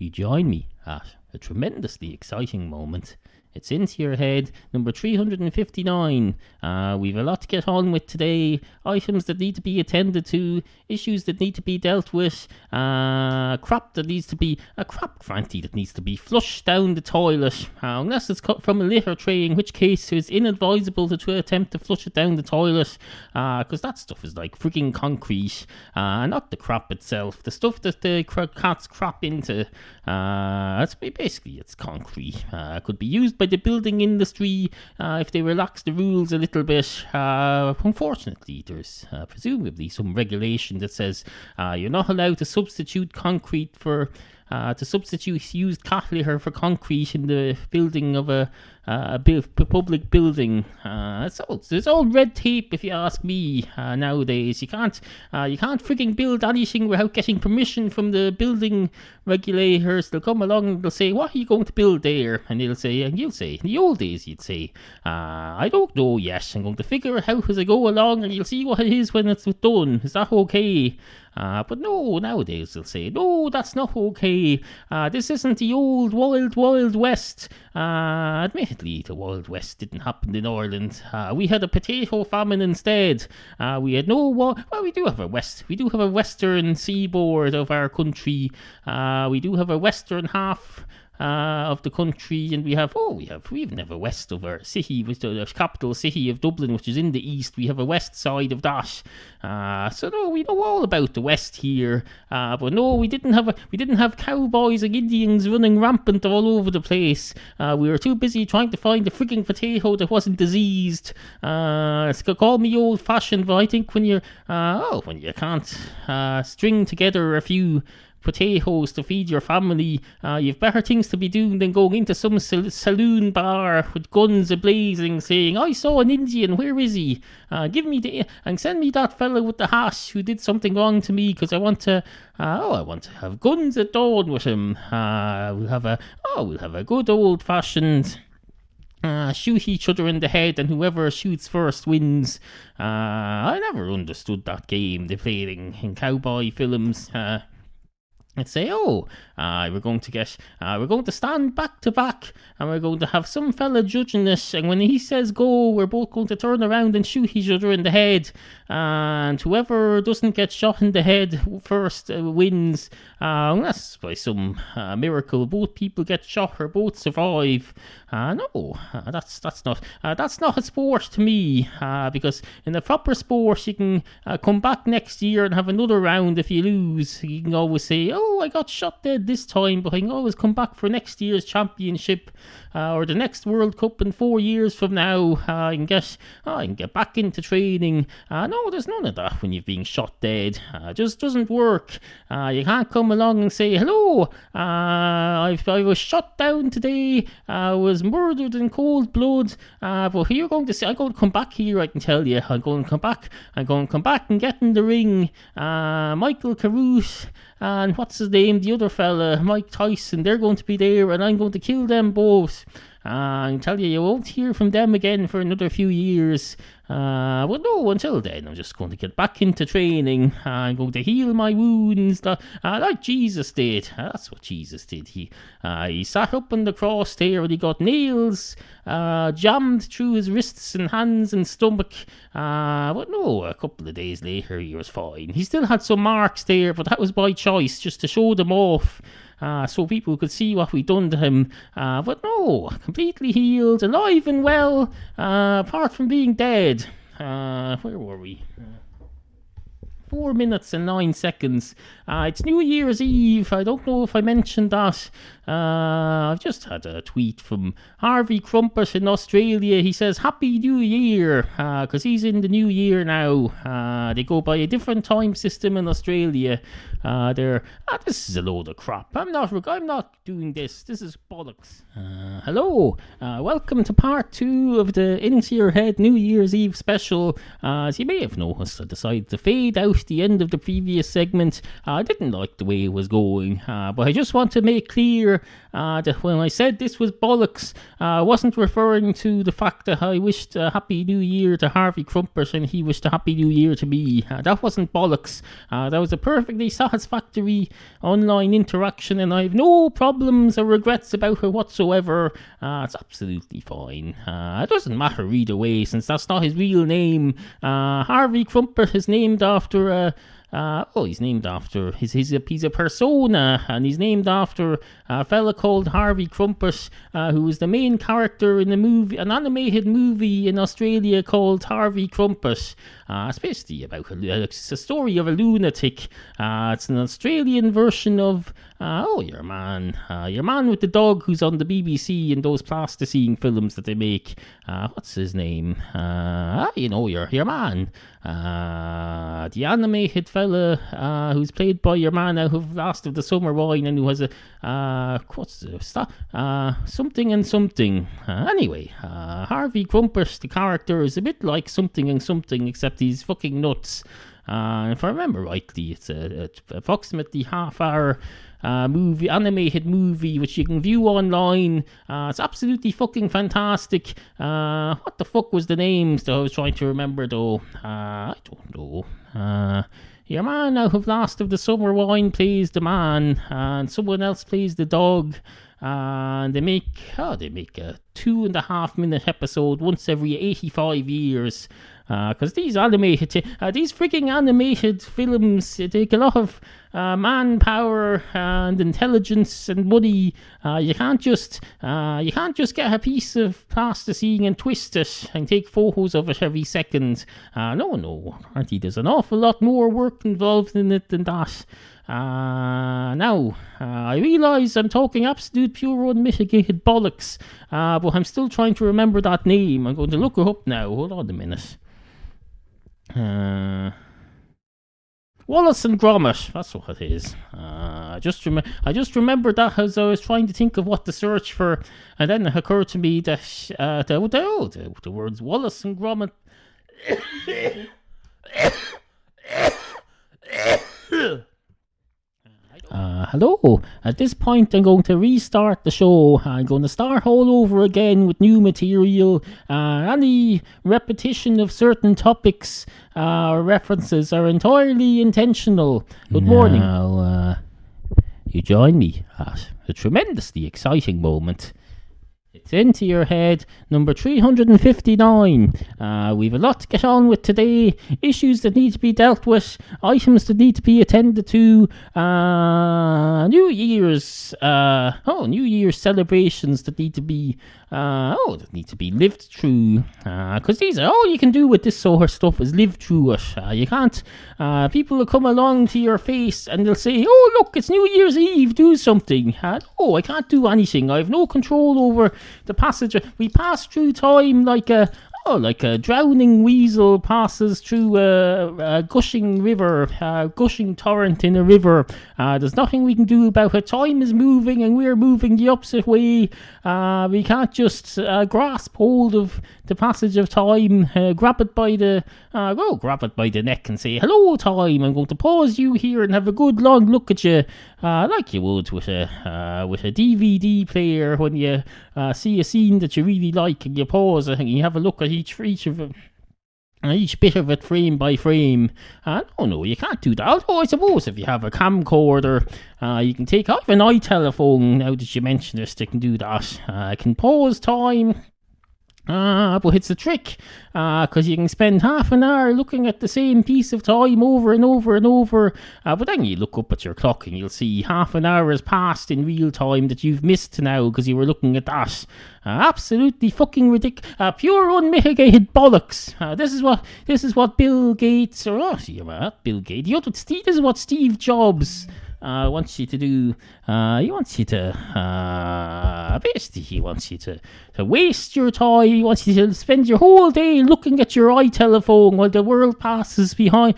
you join me at a tremendously exciting moment. It's Into Your Head, number 359. We've a lot to get on with today. Items that need to be attended to, issues that need to be dealt with, crap that needs to be, frankly, that needs to be flushed down the toilet, unless it's cut from a litter tray, in which case it's inadvisable to attempt to flush it down the toilet, because that stuff is like frigging concrete, not the crap itself. The stuff that the cats crap into, it's concrete. Could be used by the building industry if they relax the rules a little bit. Unfortunately, there's presumably some regulation that says you're not allowed to substitute concrete to substitute used cat litter for concrete in the building of a public building. It's all red tape, if you ask me. Nowadays, you can't frigging build anything without getting permission from the building regulators. They'll come along and they'll say, "What are you going to build there?" And you'll say, in the old days, you'd say, "I don't know yet. I'm going to figure it out as I go along, and you'll see what it is when it's done. Is that okay?" But no, nowadays they'll say, "No, that's not okay. This isn't the old wild west." Admittedly, the Wild West didn't happen in Ireland. We had a potato famine instead. We had we do have a western seaboard of our country. We do have a western half of the country, and we have a west of our city, with the capital city of Dublin, which is in the east. We have a west side of that. So no, we know all about the west here. But no, we didn't have cowboys and Indians running rampant all over the place. We were too busy trying to find a frigging potato that wasn't diseased. Call me old-fashioned, but I think when you can't string together a few potatoes to feed your family, you've better things to be doing than going into some saloon bar with guns a-blazing, saying, "I saw an Indian, where is he? Give me and send me that fellow with the hat who did something wrong to me, because I want to have guns at dawn with him." We'll have a good old-fashioned shoot each other in the head, and whoever shoots first wins. I never understood that game they played in cowboy films. And say, we're going to stand back to back, and we're going to have some fella judging this, and when he says go, we're both going to turn around and shoot each other in the head, and whoever doesn't get shot in the head first wins, unless by some miracle both people get shot or both survive. No, that's not a sport to me, because in a proper sport you can come back next year and have another round. If you lose, you can always say, "I got shot dead this time," but I can always come back for next year's championship or the next World Cup in 4 years from now. I can get back into training. No, there's none of that when you've been shot dead. It just doesn't work. You can't come along and say, "Hello, I was shot down today. I was murdered in cold blood. But you're going to say, I'm going to come back here. I can tell you, I'm going to come back and get in the ring. Michael Carruth and what's his name, the other fella, Mike Tyson, they're going to be there, and I'm going to kill them both. I can tell you won't hear from them again for another few years. But no, until then, I'm just going to get back into training. I'm going to heal my wounds like Jesus did." That's what Jesus did. He sat up on the cross there, and he got nails jammed through his wrists and hands and stomach. But no, a couple of days later, he was fine. He still had some marks there, but that was by choice, just to show them off. So people could see what we'd done to him. But no, completely healed, alive and well, apart from being dead. Where were we? 4 minutes and 9 seconds. It's New Year's Eve. I don't know if I mentioned that. I've just had a tweet from Harvie Krumpet in Australia. He says, "Happy New Year," because he's in the new year now. They go by a different time system in Australia. This is a load of crap. I'm not doing this. This is bollocks. Hello. Welcome to part 2 of the Into Your Head New Year's Eve special. As you may have noticed, I decided to fade out the end of the previous segment. I didn't like the way it was going, but I just want to make clear that when I said this was bollocks, I wasn't referring to the fact that I wished a Happy New Year to Harvie Krumpet and he wished a Happy New Year to me. That wasn't bollocks. That was a perfectly satisfactory online interaction, and I have no problems or regrets about her whatsoever. It's absolutely fine. It doesn't matter either way, since that's not his real name. Harvie Krumpet is named after he's a persona, and he's named after a fella called Harvie Krumpet, who was the main character in an animated movie in Australia called Harvie Krumpet. It's basically about it's a story of a lunatic. It's an Australian version of your man with the dog who's on the BBC in those plasticine films that they make. What's his name? Your man. The animated fella who's played by your man out of Last of the Summer Wine, and who has something and something. Anyway, Harvie Krumpet, the character, is a bit like something and something, except he's fucking nuts. If I remember rightly, it's approximately half-hour animated movie, which you can view online. It's absolutely fucking fantastic. What the fuck was the names that I was trying to remember though? I don't know. Your man out of Last of the Summer Wine plays the man, and someone else plays the dog. And they make a 2.5 minute episode once every 85 years. Because these freaking animated films, they take a lot of manpower and intelligence and money. You can't just get a piece of plasticine and twist it and take photos of it every second. No, auntie, there's an awful lot more work involved in it than that. Now, I realise I'm talking absolute pure unmitigated bollocks, but I'm still trying to remember that name. I'm going to look her up now. Hold on a minute. Wallace and Gromit, that's what it is. I just remembered that as I was trying to think of what to search for, and then it occurred to me that the words Wallace and Gromit. Hello. At this point, I'm going to restart the show. I'm going to start all over again with new material. Any repetition of certain topics or references are entirely intentional. Good morning. Now, you join me at a tremendously exciting moment. It's Into Your Head, number 359. We've a lot to get on with today. Issues that need to be dealt with. Items that need to be attended to. New Year's celebrations that need to be lived through. Because these are all you can do with this sort of stuff is live through it. You can't. People will come along to your face and they'll say, "Oh, look, it's New Year's Eve. Do something." No, I can't do anything. I have no control over the passage. We pass through time like a drowning weasel passes through a gushing river, gushing torrent in a river. There's nothing we can do about it. Time is moving and we're moving the opposite way. We can't just grasp hold of the passage of time, grab it by the neck and say, "Hello, time. I'm going to pause you here and have a good long look at you, like you would with a DVD player when you see a scene that you really like, and you pause it and you have a look at each bit of it frame by frame." No, you can't do that. Although I suppose if you have a camcorder, you can take off an iTelephone. Now that you mention this, they can do that. I can pause time. But it's a trick, because you can spend half an hour looking at the same piece of time over and over and over, but then you look up at your clock and you'll see half an hour has passed in real time that you've missed now because you were looking at that. Absolutely fucking ridiculous. Pure unmitigated bollocks. This is what Bill Gates, not Bill Gates, this is what Steve Jobs wants you to do. He wants you to waste your time. He wants you to spend your whole day looking at your iTelephone while the world passes behind.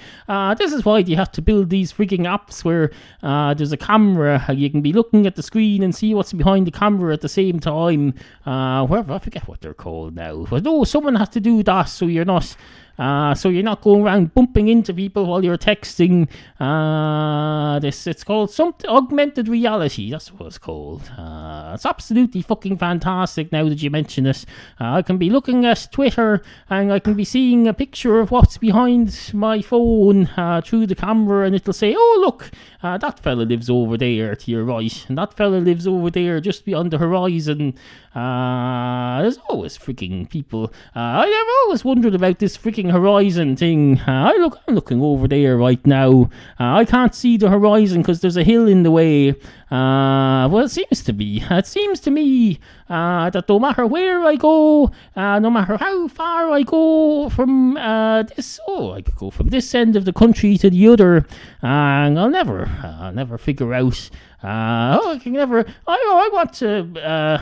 This is why you have to build these freaking apps where there's a camera. You can be looking at the screen and see what's behind the camera at the same time. Wherever, I forget what they're called now. But no, someone has to do that so you're not going around bumping into people while you're texting. It's called augmented reality. That's what it's called. It's absolutely fucking fantastic now that you mention it. I can be looking at Twitter and I can be seeing a picture of what's behind my phone through the camera, and it'll say, oh look, that fella lives over there to your right, and that fella lives over there just beyond the horizon. There's always freaking people. I've always wondered about this freaking horizon thing. I'm looking over there right now. I can't see the horizon because there's a hill in the way. Well, it seems to me that no matter where I go, no matter how far I go from I could go from this end of the country to the other, and I'll never figure out. I want to.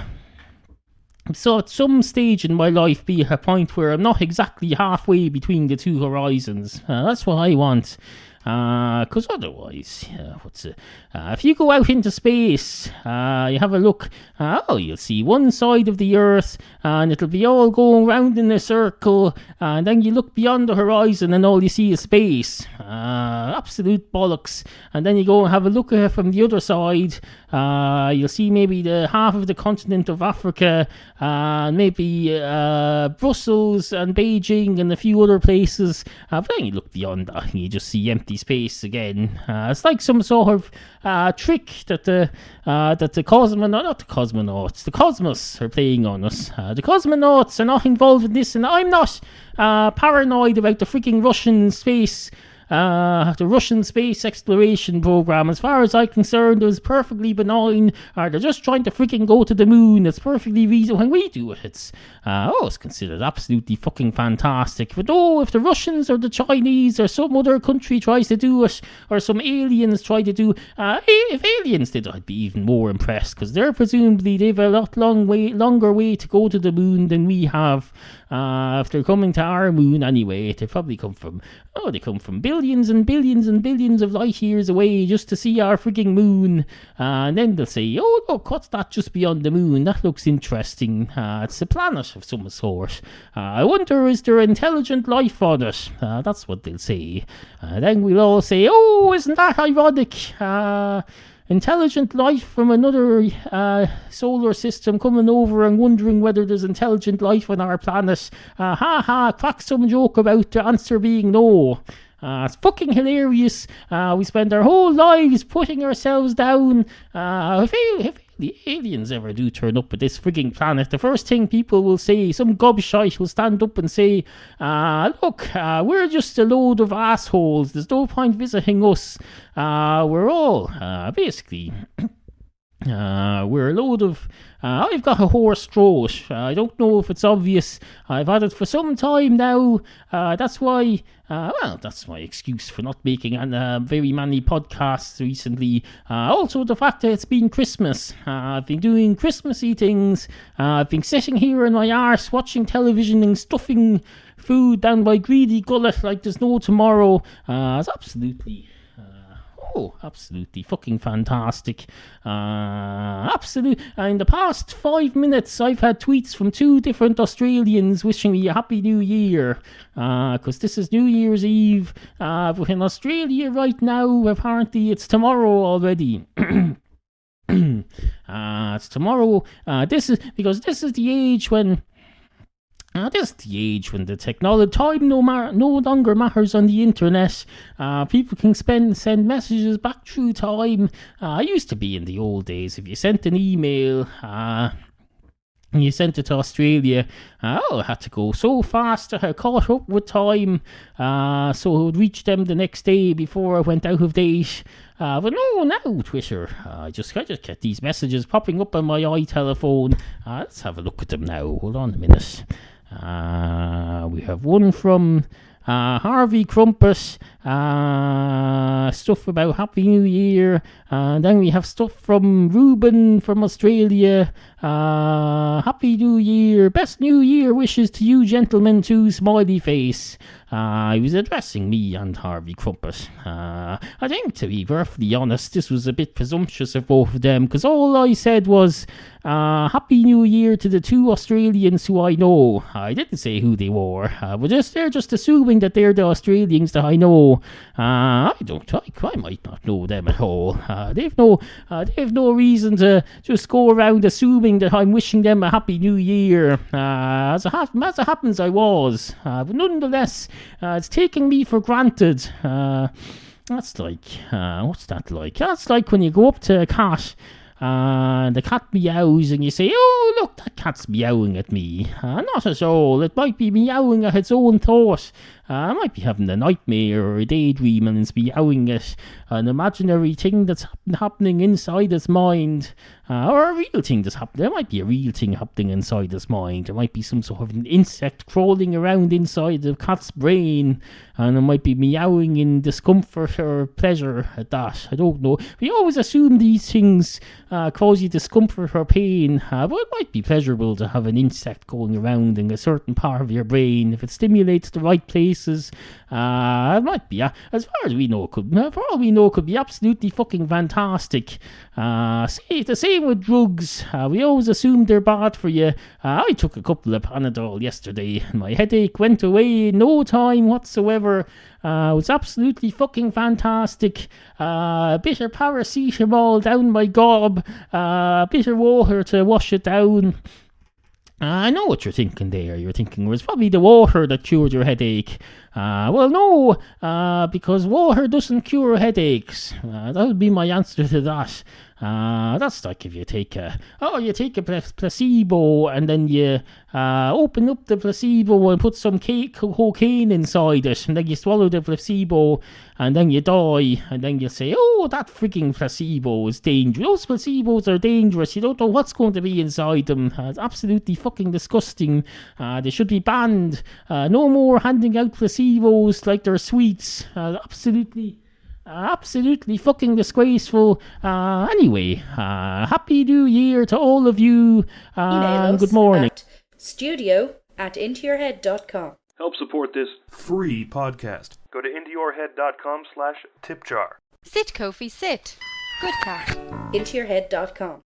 So at some stage in my life be at a point where I'm not exactly halfway between the two horizons. That's what I want. Because otherwise, if you go out into space, you have a look, you'll see one side of the Earth, and it'll be all going round in a circle, and then you look beyond the horizon and all you see is space. Absolute bollocks. And then you go and have a look at it from the other side, you'll see maybe the half of the continent of Africa, maybe Brussels and Beijing and a few other places, but then you look beyond that and you just see empty space again. It's like some sort of trick that the cosmonauts are playing on us. The cosmonauts are not involved in this, and I'm not paranoid about the freaking Russian space exploration program. As far as I'm concerned, it was perfectly benign. They're just trying to freaking go to the moon. It's perfectly reasonable. When we do it, it's considered absolutely fucking fantastic. But if the Russians or the Chinese or some other country tries to do it, or some aliens try to do, if aliens did, I'd be even more impressed, because they're presumably they've a lot longer way to go to the moon than we have. If they're coming to our moon anyway, they probably come from billions and billions and billions of light years away just to see our freaking moon. And then they'll say, oh look, what's that just beyond the moon? That looks interesting. It's a planet of some sort. I wonder, is there intelligent life on it? That's what they'll say. Then we'll all say, oh, isn't that ironic? Intelligent life from another solar system coming over and wondering whether there's intelligent life on our planet. Crack some joke about the answer being no. It's fucking hilarious. We spend our whole lives putting ourselves down. If the aliens ever do turn up at this frigging planet, the first thing people will say, some gobshite will stand up and say, look, we're just a load of assholes. There's no point visiting us. We're all basically... we're a load of... I've got a hoarse throat. I don't know if it's obvious. I've had it for some time now. That's why... that's my excuse for not making very many podcasts recently. Also, the fact that it's been Christmas. I've been doing Christmassy things. I've been sitting here in my arse watching television and stuffing food down my greedy gullet like there's no tomorrow. It's absolutely fucking fantastic. In the past 5 minutes, I've had tweets from 2 different Australians wishing me a happy new year. Because this is New Year's Eve. But in Australia right now, apparently it's tomorrow already. It's tomorrow. This is the age when... this is the age when the time no longer matters on the internet. People can send messages back through time. It used to be in the old days, if you sent an email and you sent it to Australia, it had to go so fast that I caught up with time, so it would reach them the next day before I went out of date. But no, now Twitter, I just get these messages popping up on my iTelephone. Let's have a look at them now. Hold on a minute. We have one from Harvie Krumpet, stuff about Happy New Year, and then we have stuff from Ruben from Australia. Happy New Year, best New Year wishes to you gentlemen too, smiley face. He was addressing me and Harvie Krumpet. I think, to be perfectly honest, this was a bit presumptuous of both of them, because all I said was, Happy New Year to the 2 Australians who I know. I didn't say who they were, but they're just assuming assuming that they're the Australians that I know. I might not know them at all. They've no reason to just go around assuming that I'm wishing them a happy new year. As it happens, I was. But nonetheless, it's taking me for granted. That's like, what's that like? That's like when you go up to a cat and the cat meows and you say, oh, look, that cat's meowing at me. Not at all. It might be meowing at its own thought. I might be having a nightmare or a daydream and it's meowing at an imaginary thing that's happening inside its mind. Or a real thing that's happening. There might be a real thing happening inside its mind. There might be some sort of an insect crawling around inside the cat's brain. And it might be meowing in discomfort or pleasure at that. I don't know. We always assume these things cause you discomfort or pain. But it might be pleasurable to have an insect going around in a certain part of your brain. If it stimulates the right places, it might be, as far as we know, for all we know, it could be absolutely fucking fantastic. The same with drugs. We always assume they're bad for you. I took a couple of Panadol yesterday and my headache went away in no time whatsoever. It was absolutely fucking fantastic. A bit of paracetamol down my gob, a bit of water to wash it down. I know what you're thinking there. You're thinking, well, it's probably the water that cured your headache. Well, no, because water doesn't cure headaches. That would be my answer to that. That's like if you take a placebo and then you open up the placebo and put some cocaine inside it, and then you swallow the placebo and then you die, and then you say, oh, that freaking placebo is dangerous. Those placebos are dangerous. You don't know what's going to be inside them. It's absolutely fucking disgusting. They should be banned. No more handing out placebos like they're sweets. Absolutely fucking disgraceful. Anyway, happy new year to all of you. Good morning. At studio@intoyourhead.com. Help support this free podcast. Go to intoyourhead.com/tipjar. Sit, Kofi, sit. Good cat. intoyourhead.com.